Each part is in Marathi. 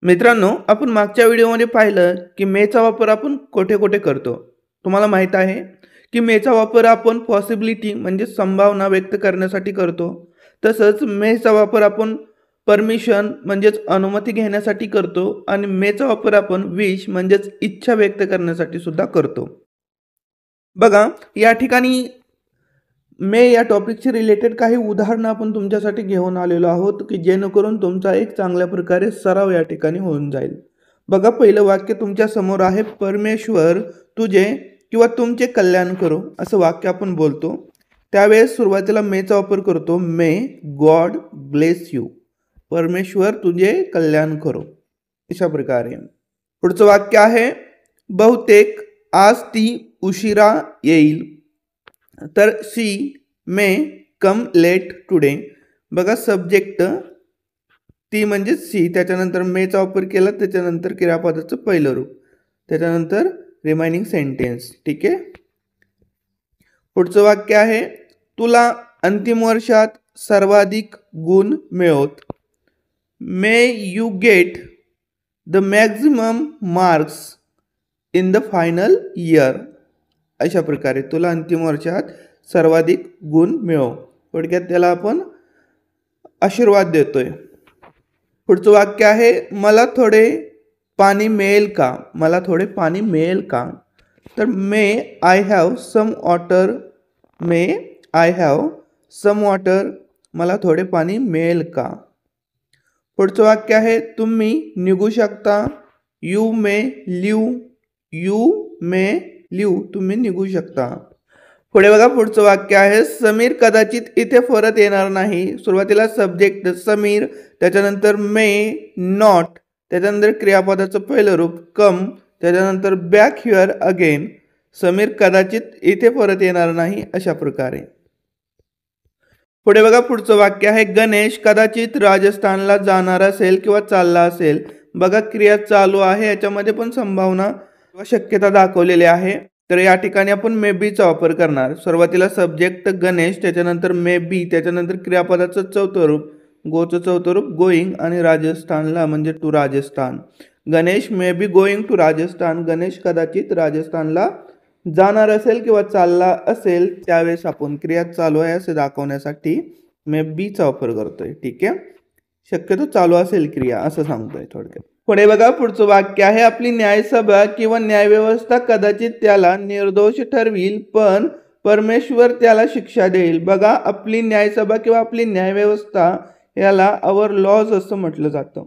मित्रांनो, आपण मागच्या व्हिडिओमध्ये पाहिलं की मेचा वापर आपण कोठे-कोठे करतो. तुम्हाला माहीत आहे की मेचा वापर आपण पॉसिबिलिटी म्हणजे संभावना व्यक्त करण्यासाठी करतो. तसंच मेचा वापर आपण परमिशन म्हणजेच अनुमती घेण्यासाठी करतो आणि मेचा वापर आपण विश म्हणजेच इच्छा व्यक्त करण्यासाठी सुद्धा करतो. बघा, या ठिकाणी या टॉपिकशी रिलेटेड काही उदाहरणं आपण तुमच्यासाठी घेऊन आलेलो आहोत की जेणेकरून तुमचा एक चांगल्या प्रकारे सराव या ठिकाणी होऊन जाईल. बघा, पहिलं वाक्य तुमच्या समोर आहे, परमेश्वर तुझे किंवा तुमचे कल्याण करो असं वाक्य आपण बोलतो. त्यावेळेस सुरुवातीला मेचा वापर करतो. मे गॉड ब्लेस यू, परमेश्वर तुझे कल्याण करो अशा प्रकारे. पुढचं वाक्य आहे, बहुतेक आज ती उशिरा येईल. तर she may come late today. बघा, सब्जेक्ट ती म्हणजे सी, त्याच्यानंतर मेचा वापर केला, त्याच्यानंतर क्रियापदाचं पहिलं रूप, त्याच्यानंतर रिमाइनिंग सेंटेन्स. ठीक आहे. पुढचं वाक्य आहे, तुला अंतिम वर्षात सर्वाधिक गुण मिळवत. May you get the maximum marks in the final year. अशा प्रकारे तुला अंतिम वर्षात सर्वाधिक गुण मिळव. थोडक्यात त्याला आपण आशीर्वाद देतोय. पुढचं वाक्य आहे, मला थोडे पाणी मिळेल का. मला थोडे पाणी मिळेल का. तर may I have some water. May I have some water, मला थोडे पाणी मिळेल का. पुढचं वाक्य आहे, तुम्ही निघू शकता. You may leave. You may leave, तुम्ही निघू शकता. पुढे बघा, पुढचं वाक्य आहे, समीर कदाचित इथे परत येणार नाही. सुरुवातीला सब्जेक्ट समीर, त्याच्यानंतर मे नॉट, त्याच्यानंतर क्रियापदाचं पहिलं रूप कम, त्याच्यानंतर बॅक हिअर अगेन. समीर कदाचित इथे परत येणार नाही अशा प्रकारे. पुढे बघा, पुढचं वाक्य आहे, गणेश कदाचित राजस्थानला जाणार असेल किंवा चालला असेल. बघा, क्रिया चालू आहे, याच्यामध्ये पण संभावना शक्यता दाखवलेली आहे. तर या ठिकाणी आपण मे बीचा वापर करणार. सुरुवातीला सब्जेक्ट गणेश, त्याच्यानंतर मे बी, त्याच्यानंतर क्रियापदाचं चौथं रूप गोचं चौथं रूप गोईंग आणि राजस्थानला म्हणजे to Rajasthan. Ganesh may be going to Rajasthan. Ganesh कदाचित राजस्थानला जाणार असेल किंवा चालला असेल. त्यावेळेस आपण क्रिया चालू आहे असे दाखवण्यासाठी मे बीचा वापर करतोय. ठीक आहे, शक्यतो चालू असेल क्रिया असं सांगतोय थोडक्यात. पुढे बघा, पुढचं वाक्य आहे, आपली न्यायसभा किंवा न्यायव्यवस्था कदाचित त्याला निर्दोष ठरविल पण परमेश्वर त्याला शिक्षा देईल. बघा, आपली न्यायसभा किंवा आपली न्यायव्यवस्था याला आवर लॉज असं म्हटलं जातं.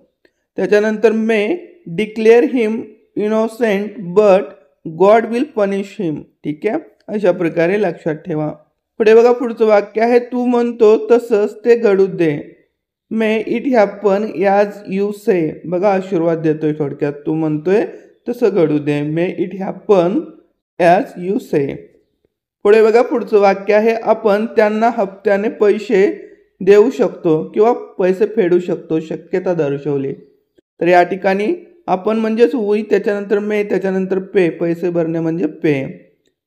त्याच्यानंतर may declare him innocent but God will punish him. ठीक आहे, अशा प्रकारे लक्षात ठेवा. पुढे बघा, पुढचं वाक्य आहे, तू म्हणतो तसंच ते घडू दे. May it happen as you say. बघा, आशीर्वाद देतोय थोडक्यात. तू म्हणतोय तसं घडू दे. May it happen as you say. पुढे बघा, पुढचं वाक्य आहे, आपण त्यांना हप्त्याने पैसे देऊ शकतो किंवा पैसे फेडू शकतो, शक्यता दर्शवली. तर या ठिकाणी आपण म्हणजेच वी, त्याच्यानंतर मे, त्याच्यानंतर पे, पैसे भरणे म्हणजे पे.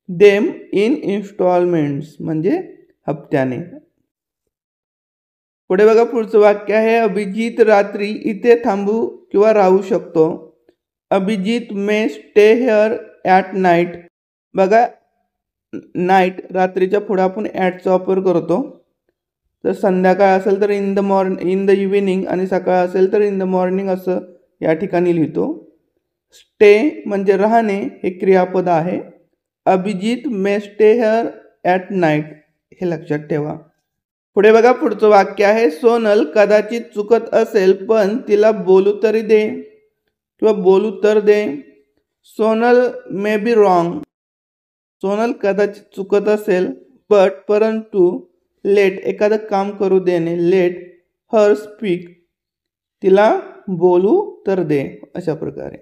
देम इन इन्स्टॉलमेंट्स म्हणजे हप्त्याने. पुढे बघा, पुढचं वाक्य आहे, अभिजित रात्री इथे थांबू किंवा राहू शकतो. अभिजित मे स्टे हिअर ॲट नाईट. बघा, नाईट रात्रीच्या पुढे आपण ॲटचा वापर करतो. तर संध्याकाळ असेल तर इन द इव्हिनिंग आणि सकाळ असेल तर इन द मॉर्निंग असं या ठिकाणी लिहितो. स्टे म्हणजे राहणे हे क्रियापद आहे. अभिजित मे स्टे हिअर ॲट नाईट हे लक्षात ठेवा. पुढे बघा, पुढचं वाक्य आहे, सोनल कदाचित चुकत असेल पण तिला बोलू तरी दे किंवा बोलू तर दे. Sonal may be wrong. Sonal कदाचित चुकत असेल बट परंतु लेट एखादं काम करू देणे. लेट हर स्पीक, तिला बोलू तर दे अशा प्रकारे.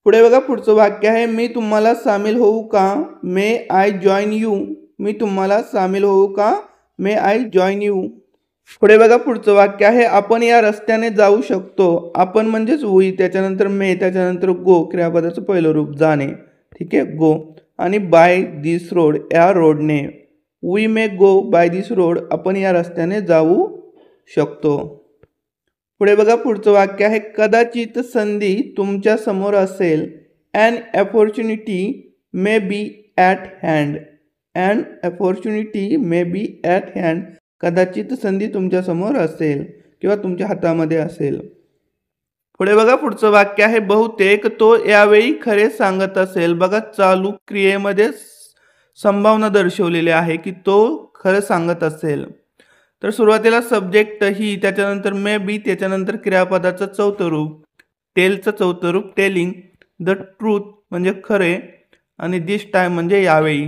पुढे बघा, पुढचं वाक्य आहे, मी तुम्हाला सामील होऊ का. मे आय जॉईन यू. मी तुम्हाला सामील होऊ का. मे आय जॉईन यू. पुढे बघा, पुढचं वाक्य आहे, आपण या रस्त्याने जाऊ शकतो. आपण म्हणजेच वी, त्याच्यानंतर मे, त्याच्यानंतर गो, क्रियापदाचं पहिलं रूप जाणे. ठीक आहे, गो. आणि बाय दिस रोड, या रोडने. We may go by this road, आपण या रस्त्याने जाऊ शकतो. पुढे बघा, पुढचं वाक्य आहे कदाचित संधी तुमच्या समोर असेल. An opportunity may be at hand. An opportunity may be at hand. कदाचित संधी तुमच्या समोर असेल किंवा तुमच्या हातामध्ये असेल. पुढे बघा, पुढचं वाक्य आहे बहुतेक तो यावेळी खरे सांगत असेल. बघा, चालू क्रियेमध्ये संभावना दर्शवलेली आहे की तो खरं सांगत असेल. तर सुरुवातीला सब्जेक्ट ही, त्याच्यानंतर मे बी, त्याच्यानंतर क्रियापदाचं चौथं रूप, टेलचं चौथं रूप टेलिंग, द ट्रूथ म्हणजे खरे, आणि दिस टाइम म्हणजे यावेळी.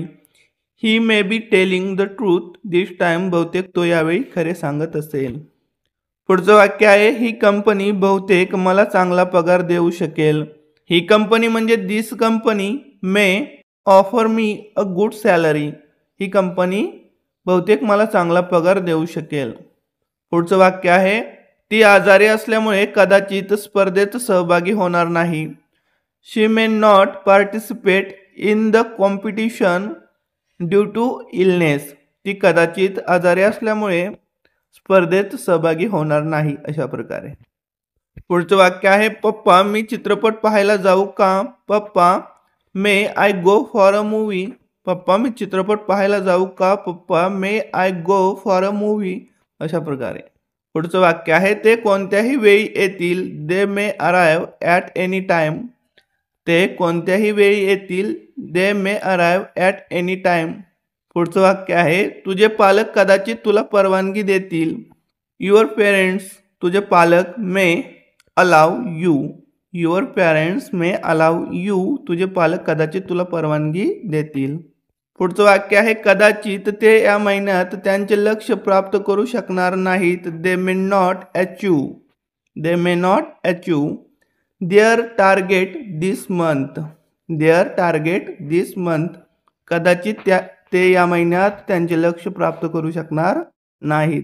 He may be telling the truth this time. बहुतेक तो यावेळी खरे सांगत असेल. पुढचं वाक्य आहे ही कंपनी बहुतेक मला चांगला पगार देऊ शकेल. ही कंपनी म्हणजे this company may offer me a good salary. ही कंपनी बहुतेक मला चांगला पगार देऊ शकेल. पुढचं वाक्य आहे ती आजारी असल्यामुळे कदाचित स्पर्धेत सहभागी होणार नाही. She may not participate in the competition due to illness. ती कदाचित आजारी असल्यामुळे स्पर्धेत सहभागी होणार नाही. अशा प्रकारे. पुढचं वाक्य आहे पप्पा मी चित्रपट पाहायला जाऊ का. Papa may I go for a movie. पप्पा मी चित्रपट पाहायला जाऊ का. Papa may I go for a movie. अशा प्रकारे. पुढचं वाक्य आहे ते कोणत्याही वेळी येतील. They may arrive at any time. ते कोणत्याही वेळी येतील. They may arrive at any time. पुढचं वाक्य आहे तुझे पालक कदाचित तुला परवानगी देतील. Your parents. तुझे पालक may allow you. Your parents may allow you. तुझे पालक कदाचित तुला परवानगी देतील. पुढचं वाक्य आहे कदाचित ते या महिन्यात त्यांचे लक्ष्य प्राप्त करू शकणार नाहीत. They may not achieve. They may not achieve their target this month. Their target this month. कदाचित ते या महिन्यात त्यांचे लक्ष्य प्राप्त करू शकणार नाहीत.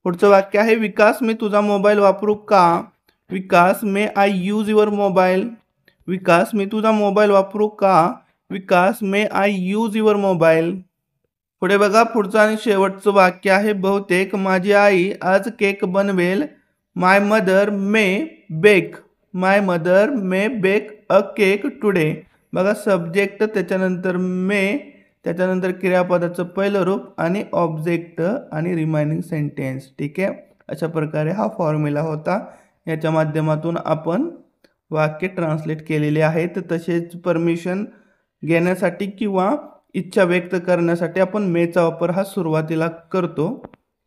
पुढचं वाक्य आहे विकास मी तुझा मोबाईल वापरू का. विकास मे आय यूज युअर मोबाईल. विकास मी तुझा मोबाईल वापरू का. विकास मे आय यूज युअर मोबाईल. पुढे बघा, पुढचं आणि शेवटचं वाक्य आहे बहुतेक माझी आई आज केक बनवेल. My mother may bake. My mother may bake a cake today. बघा, सब्जेक्ट, त्याच्यानंतर मे, त्याच्यानंतर क्रियापदाचं पहिलं रूप आणि ऑब्जेक्ट आणि रिमाइनिंग सेंटेन्स. ठीक आहे. अशा प्रकारे हा फॉर्म्युला होता. याच्या माध्यमातून आपण वाक्य ट्रान्सलेट केलेले आहेत. तसेच परमिशन घेण्यासाठी किंवा इच्छा व्यक्त करण्यासाठी आपण मेचा वापर हा सुरुवातीला करतो.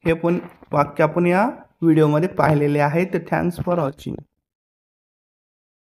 हे पण वाक्य आपण या व्हिडिओमध्ये पाहिलेले आहे. तर थँक्स फॉर वॉचिंग.